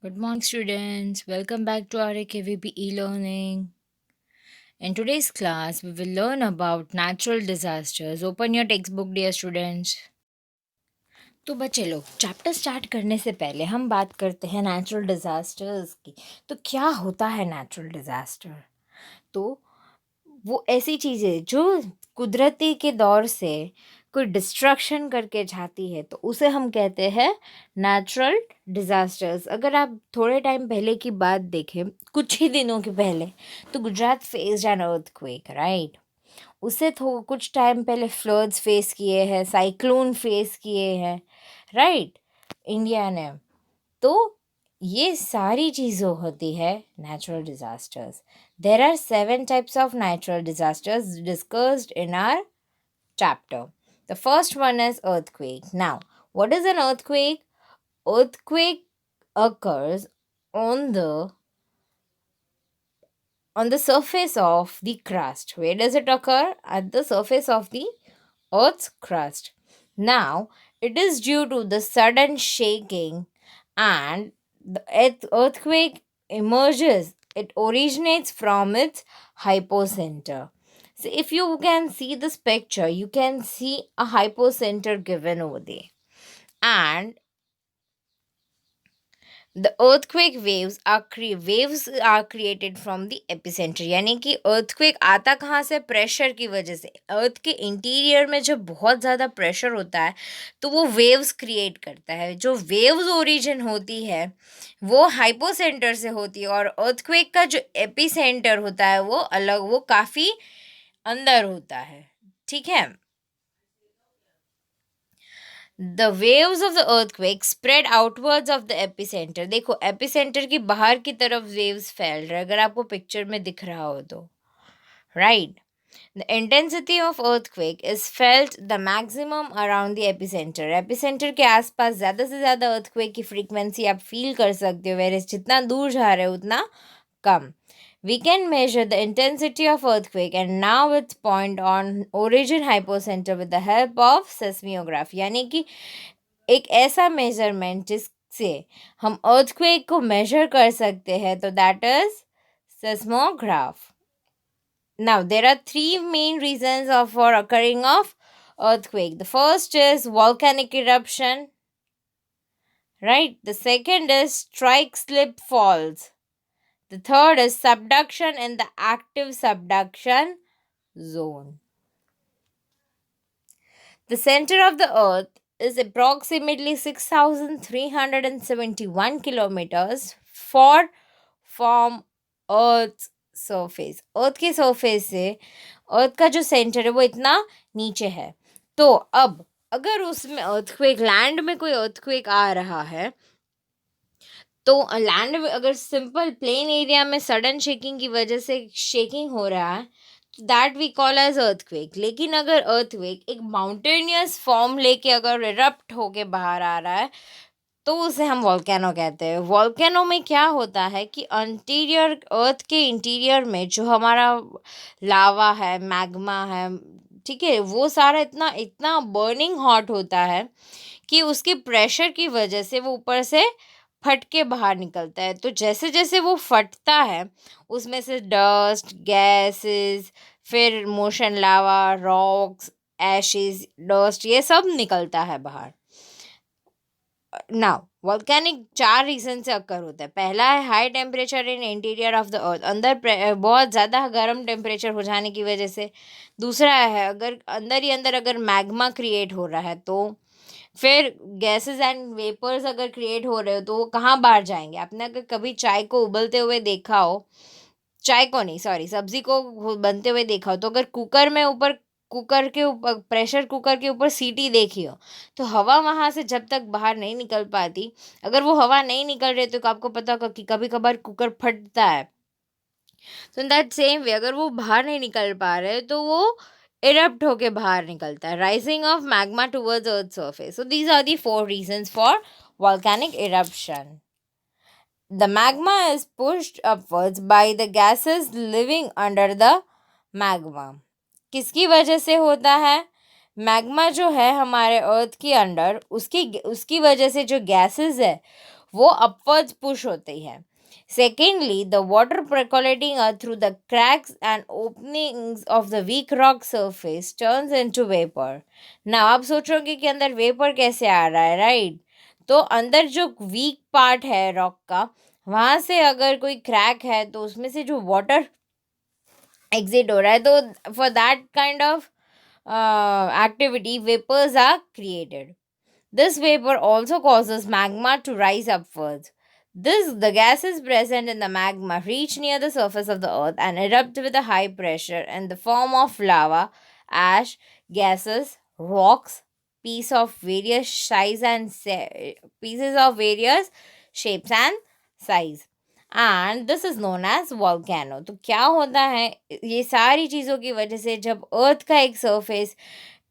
Good morning, students. Welcome back to our KVP e-learning. In today's class, we will learn about natural disasters. Open your textbook, dear students. तो बच्चे लोग chapter start करने से पहले हम बात करते हैं नेचुरल डिजास्टर्स की। तो क्या होता है नेचुरल डिजास्टर? तो वो ऐसी चीज़ें जो कुदरती के दौर से कोई डिस्ट्रक्शन करके जाती है, तो उसे हम कहते हैं नेचुरल डिजास्टर्स। अगर आप थोड़े टाइम पहले की बात देखें, कुछ ही दिनों के पहले, तो Gujarat faced an earthquake, right. उससे कुछ टाइम पहले फ्लड्स फेस किए हैं, साइक्लोन फेस किए हैं, राइट, इंडिया ने। तो ये सारी चीज़ें होती है natural disasters. There are 7 types of natural disasters discussed in our chapter. The first one is earthquake. Now, what is an earthquake? Earthquake occurs on the surface of the crust. Where does it occur? At the surface of the Earth's crust. Now, it is due to the sudden shaking, and the earthquake emerges. It originates from its hypocenter. So, if you can see this picture, you can see a hypocenter given over there. And the earthquake waves are created from the epicenter. यानी कि earthquake आता कहाँ से? Pressure की वजह से। अर्थ के interior में जब बहुत ज़्यादा प्रेशर होता है, तो वो वेव्स क्रिएट करता है। जो वेव्स ओरिजिन होती है वो हाइपोसेंटर से होती है, और earthquake का जो एपिसेंटर होता है वो अलग, वो काफ़ी अंदर होता है। ठीक है। The waves of the earthquake spread outwards of the epicenter. देखो एपिसेंटर की बाहर की तरफ वेव्स फैल रहे, अगर आपको पिक्चर में दिख रहा हो तो, right. The intensity of earthquake is felt the maximum around the epicenter. Epicentre के आसपास ज़्यादा से ज़्यादा earthquake की फ्रीक्वेंसी आप फील कर सकते हो, whereas जितना दूर जा रहे हो उतना कम. We can measure the intensity of earthquake and now its point on origin hypocenter with the help of seismograph. यानी कि एक ऐसा मेजरमेंट जिससे हम earthquake को मेजर कर सकते हैं, तो that is seismograph. Now, there are three main reasons for occurring of earthquake. The first is volcanic eruption, right? The second is strike slip falls. The third is subduction in the active subduction zone. The center of the earth is approximately 6,371 kilometers for from earth's surface. अर्थ के surface से अर्थ का जो centre है वो इतना नीचे है। तो अब अगर उसमें अर्थक्वेक, लैंड में कोई अर्थक्वेक आ रहा है, तो लैंड में अगर सिंपल प्लेन एरिया में सडन शेकिंग की वजह से शेकिंग हो रहा है, that we call as earthquake. लेकिन अगर अर्थक्वेक एक माउंटेनियस फॉर्म लेके अगर इरप्ट होके बाहर आ रहा है, तो उसे हम वॉल्केनो कहते हैं। वॉल्केनो में क्या होता है कि इंटीरियर, अर्थ के इंटीरियर में जो हमारा लावा है, मैग्मा है, ठीक है, वो सारा इतना इतना बर्निंग हॉट होता है कि उसके प्रेशर की वजह से वो ऊपर से फट के बाहर निकलता है। तो जैसे जैसे वो फटता है, उसमें से डस्ट, गैसेस, फिर मोशन लावा, रॉक्स, एशेस, डस्ट, ये सब निकलता है बाहर। नाउ वॉल्केनिक 4 रीजन से अकर होता है। पहला है high temperature in interior of the earth, अंदर बहुत ज़्यादा गर्म टेम्परेचर हो जाने की वजह से। दूसरा है अगर अंदर ही अंदर अगर मैग्मा क्रिएट हो रहा है, तो फिर गैसेस एंड वेपर्स अगर क्रिएट हो रहे हो तो वो कहाँ बाहर जाएंगे? आपने अगर कभी चाय को उबलते हुए देखा हो, चाय को नहीं, सॉरी, सब्जी को बनते हुए देखा हो, तो अगर कुकर में ऊपर, कुकर के ऊपर, प्रेशर कुकर के ऊपर सीटी देखी हो, तो हवा वहाँ से जब तक बाहर नहीं निकल पाती, अगर वो हवा नहीं निकल रही तो आपको पता होगा कि कभी कभार कुकर फटता है। तो इन दैट सेम वे अगर वो बाहर नहीं निकल पा रहे तो वो इरप्ट होके बाहर निकलता है। Rising of magma towards earth surface. So these are the 4 reasons for volcanic eruption. The magma is pushed upwards by the gases living under the magma. किसकी वजह से होता है? मैग्मा जो है हमारे अर्थ के अंडर, उसकी उसकी वजह से जो गैसेस है वो अपवर्ड्स पुश होती है. Secondly, the water percolating through the cracks and openings of the weak rock surface turns into vapor. Now आप सोचोगे कि अंदर वेपर कैसे आ रहा है, राइट? तो अंदर जो वीक पार्ट है रॉक का, वहां से अगर कोई क्रैक है तो उसमें से जो वाटर एग्जिट हो रहा है, तो for that kind of activity, vapors are created. This vapor also causes magma to rise upwards. The gases present in the magma reach near the surface of the earth and erupt with a high pressure in the form of lava, ash, gases, rocks, piece of various size and pieces of various shapes and size. And this is known as volcano. तो क्या होता है, ये सारी चीज़ों की वजह से जब अर्थ का एक सरफेस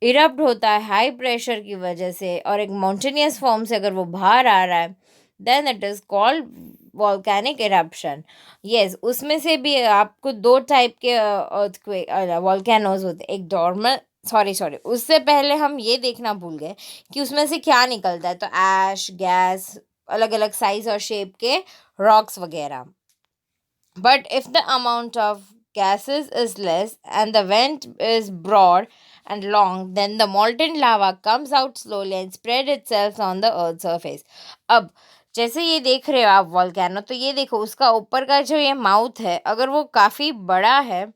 इरप्ट होता है हाई प्रेशर की वजह से और एक माउंटेनियस फॉर्म से अगर वो बाहर आ रहा है, then it is called volcanic eruption. Yes, उसमें से भी आपको दो टाइप के अर्थक्वेक वॉल्केनोज होते हैं. एक डॉर्मल, सॉरी उससे पहले हम ये देखना भूल गए कि उसमें से क्या निकलता है. तो ऐश, गैस, अलग अलग साइज और शेप के रॉक्स वगैरह. But if the amount of gases is less and the vent is broad and long, then the molten lava comes out slowly and spread itself on the earth's surface. अब जैसे ये देख रहे हो आप volcano, तो ये देखो उसका ऊपर का जो ये माउथ है, अगर वो काफ़ी बड़ा है,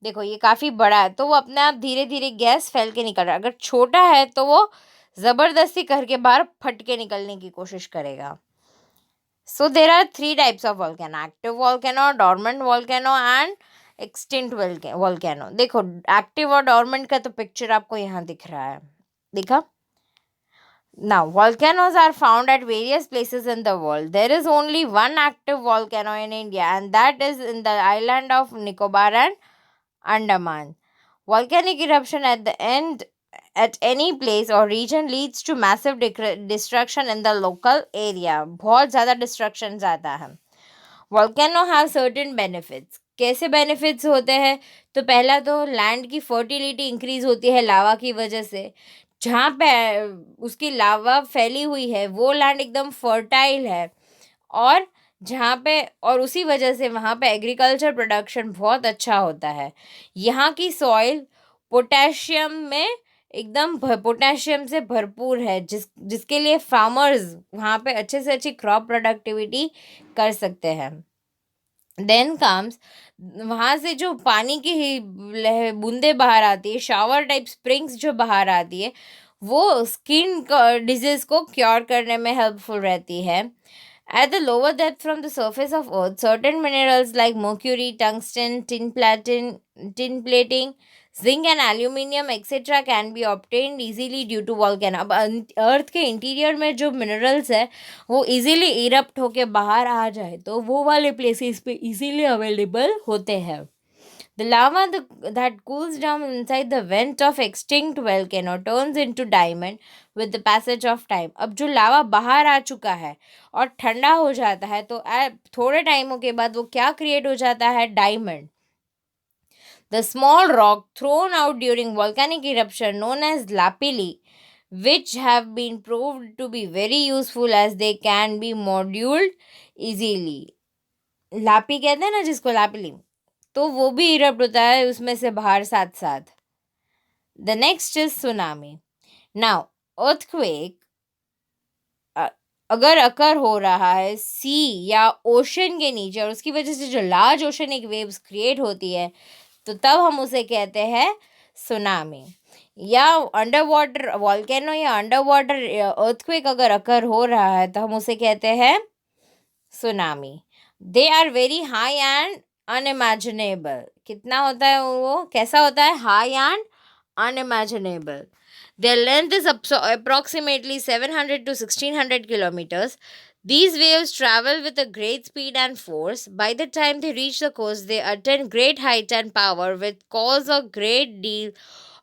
देखो ये काफ़ी बड़ा है, तो वो अपने आप धीरे धीरे गैस फैल के निकल रहा है. अगर छोटा है तो वो ज़बरदस्ती करके बाहर फट के निकलने की कोशिश करेगा. So there are three types of volcano: active volcano, dormant volcano and extinct volcano. देखो active और dormant का तो picture आपको यहाँ दिख रहा है, देखा? Now, volcanoes are found at various places in the world. There is only one active volcano in India, and that is in the island of Nicobar and Andaman. Volcanic eruption at any place or region leads to massive destruction in the local area. बहुत ज़्यादा destruction आता है. Volcano have certain benefits. कैसे benefits होते हैं? तो पहला तो लैंड की फर्टिलिटी इंक्रीज होती है लावा की वजह से. जहाँ पे उसकी लावा फैली हुई है वो लैंड एकदम फर्टाइल है, और जहाँ पे, और उसी वजह से वहाँ पे एग्रीकल्चर प्रोडक्शन बहुत अच्छा होता है. यहाँ की सॉइल पोटेशियम में एकदम पोटेशियम से भरपूर है, जिसके लिए फार्मर्स वहाँ पे अच्छे से अच्छी क्रॉप प्रोडक्टिविटी कर सकते हैं. देन कम्स, वहाँ से जो पानी की बूंदे बाहर आती है, शावर टाइप स्प्रिंग्स जो बाहर आती है, वो स्किन डिजीज को क्योर करने में हेल्पफुल रहती है. At the lower depth from the surface of Earth, certain minerals like mercury, tungsten, tin plating, zinc and aluminium etc. can be obtained easily due to volcano. अब अर्थ के interior में जो minerals है वो इजीली इरप्ट होके बाहर आ जाए तो वो वाले प्लेसेस पे इजीली अवेलेबल होते हैं. The lava that cools down inside the vent of extinct volcano turns into diamond with the passage of time. अब जो लावा बाहर आ चुका है और ठंडा हो जाता है तो थोड़े टाइमों के बाद वो क्या क्रिएट हो जाता है? Diamond. The small rock thrown out during volcanic eruption known as lapilli, which have been proved to be very useful as they can be moduled easily. लापी कहते हैं ना जिसको, लापिली, तो वो भी इरप्ट होता है उसमें से बाहर साथ साथ. The next is tsunami. Now earthquake अगर अकर हो रहा है सी या ओशन के नीचे और उसकी वजह से जो लार्ज ओशनिक वेव्स क्रिएट होती है, तो तब हम उसे कहते हैं सुनामी. या अंडर वाटर वॉल्केनो या अंडर वाटर अर्थक्वेक अगर अकर हो रहा है तो हम उसे कहते हैं tsunami. They are very high and unimaginable. कितना होता है वो, कैसा होता है? High and unimaginable. Their length is approximately 700 to 1600 kilometers. These waves travel with a great speed and force. By the time they reach the coast, they attain great height and power, which cause a great deal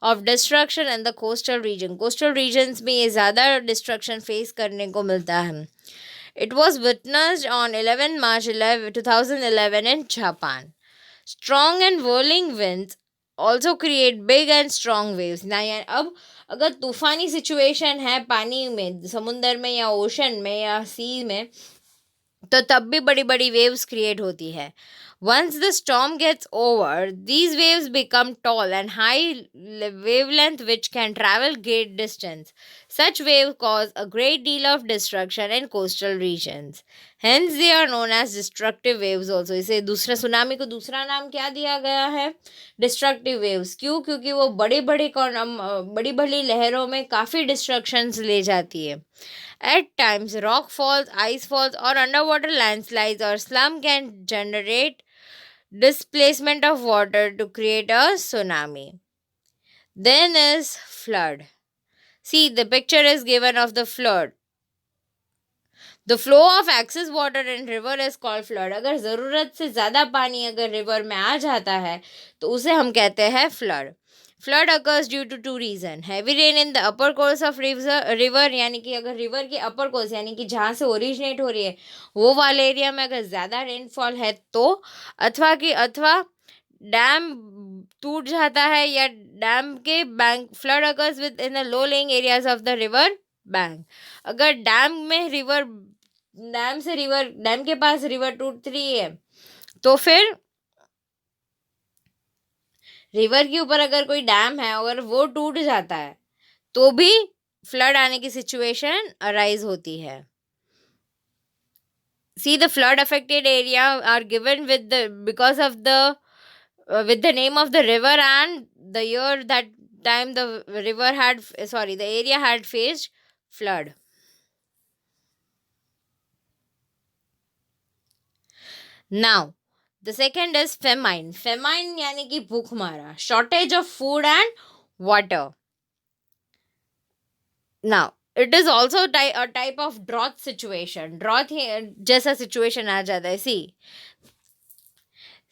of destruction in the coastal region. Coastal regions में ये ज़्यादा destruction face करने को मिलता है. It was witnessed on 11 March 2011 in Japan. Strong and whirling winds also create big and strong waves. ना यार, अब अगर तूफानी सिचुएशन है पानी में, समुंदर में या ओशन में या सी में, तो तब भी बड़ी बड़ी वेव्स क्रिएट होती है. Once the storm gets over these waves become tall and high wavelength which can travel great distance. Such waves cause a great deal of destruction in coastal regions. Hence they are known as destructive waves also. इसे दूसरा tsunami को दूसरा नाम क्या दिया गया है? Destructive waves. क्यों? क्योंकि वो बड़ी बड़ी लहरों में काफ़ी डिस्ट्रक्शंस ले जाती है. At times, rock falls, ice falls, or underwater landslides or slump can generate displacement of water to create a tsunami. Then is flood. See, the picture is given of the flood. The flow of excess water in river is called flood. अगर ज़रूरत से ज़्यादा पानी अगर river में आ जाता है तो उसे हम कहते हैं flood. Flood occurs due to two reasons. Heavy rain in the upper course of river यानी कि अगर रिवर के अपर कोर्स यानी कि जहाँ से ओरिजिनेट हो रही है वो वाले एरिया में अगर ज़्यादा रेनफॉल है तो, अथवा डैम टूट जाता है या डैम के bank. Flood occurs with in the low laying areas of the river bank. अगर डैम के पास रिवर टूट रही है तो फिर रिवर के ऊपर अगर कोई डैम है अगर वो टूट जाता है तो भी फ्लड आने की सिचुएशन अराइज होती है. See, the flood affected area are given with the because of the with the name of the river and the year that time the area had faced flood. Now, the second is famine. Famine यानी कि भूखमरा, shortage of food and water. Now, it is also a type of drought situation. Drought जैसा situation आ जाता है. See,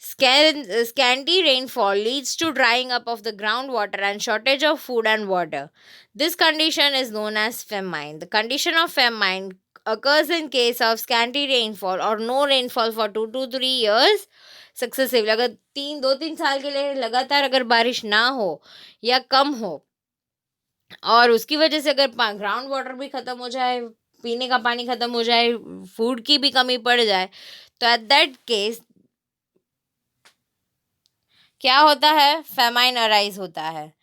scanty rainfall leads to drying up of the groundwater and shortage of food and water. This condition is known as famine. The condition of famine occurs in case of scanty rainfall or no rainfall for 2 to 3 years successively. अगर 2-3 साल के लिए लगातार अगर बारिश ना हो या कम हो और उसकी वजह से अगर ग्राउंड वाटर भी ख़त्म हो जाए, पीने का पानी ख़त्म हो जाए, फूड की भी कमी पड़ जाए, तो एट दैट केस क्या होता है? फेमाइन अराइज होता है.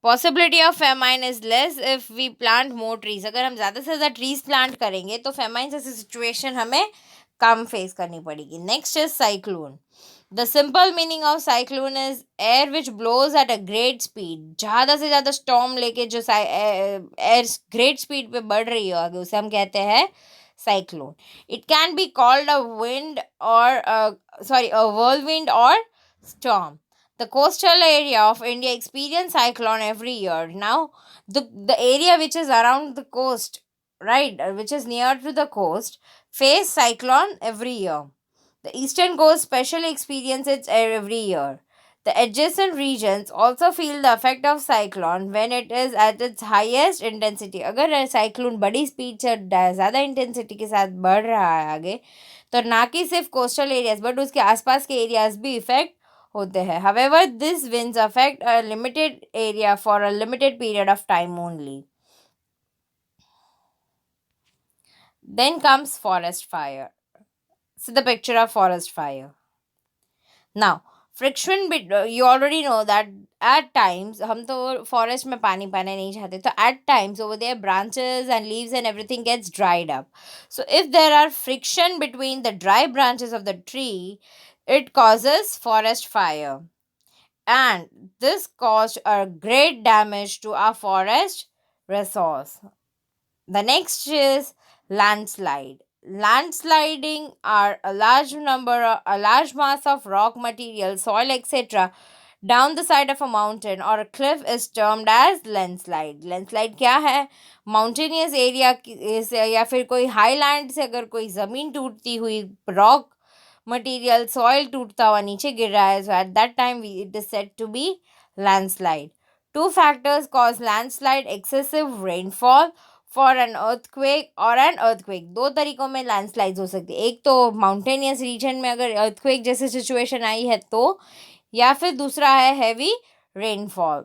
Possibility of famine is less if we plant more trees. अगर हम ज़्यादा से ज़्यादा ट्रीज प्लांट करेंगे तो फेमाइन जैसी सिचुएशन हमें कम फेस करनी पड़ेगी. Next is cyclone. The simple meaning of cyclone is air which blows at a great speed. ज़्यादा से ज़्यादा स्टॉर्म लेके जो एयर ग्रेट स्पीड पे बढ़ रही हो आगे उसे हम कहते हैं cyclone. It can be called a wind और अ whirlwind और storm. The coastal area of India experience cyclone every year. Now, the area which is around the coast, right, which is near to the coast, face cyclone every year. The eastern coast specially experiences it every year. The adjacent regions also feel the effect of cyclone when it is at its highest intensity. अगर cyclone बड़ी speed से ज़्यादा intensity के साथ बढ़ रहा है आगे तो ना कि सिर्फ कोस्टल एरियाज बट उसके आसपास के एरियाज भी इफेक्ट होते हैं. However, these winds affect a limited area for a limited period of time only. Then comes forest fire. See the picture of forest fire. Now, friction you already know that at times हम तो forest में पानी पाने नहीं चाहते तो at times over there branches and leaves and everything gets dried up. So if there are friction between the dry branches of the tree, it causes forest fire. And this caused a great damage to our forest resource. The next is landslide. Landsliding are a large mass of rock material, soil, etc. down the side of a mountain or a cliff is termed as landslide. Landslide क्या है? Mountainous area से या फिर कोई highland से अगर कोई ज़मीन टूटती हुई rock material soil टूटता हुआ नीचे गिर रहा है, so at that time it is said to be landslide. Two factors cause landslide: excessive rainfall for an earthquake or an earthquake. दो तरीकों में landslides हो सकती है. एक तो mountainous region में अगर earthquake जैसी situation आई है तो, या फिर दूसरा है heavy rainfall.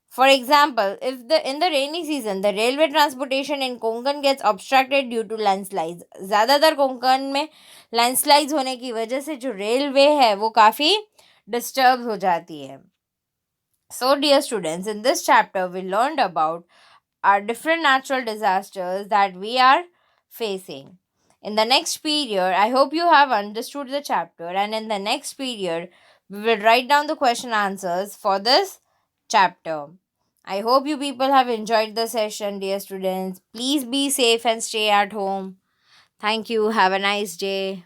For example, if the in the rainy season the railway transportation in Konkan gets obstructed due to landslides, ज़्यादातर कोंकण में landslides होने की वजह से जो रेलवे है वो काफ़ी डिस्टर्ब हो जाती है. So, dear students, in this chapter we learned about are different natural disasters that we are facing. In the next period, I hope you have understood the chapter, and in the next period, we will write down the question answers for this chapter. I hope you people have enjoyed the session, dear students. Please be safe and stay at home. Thank you. Have a nice day.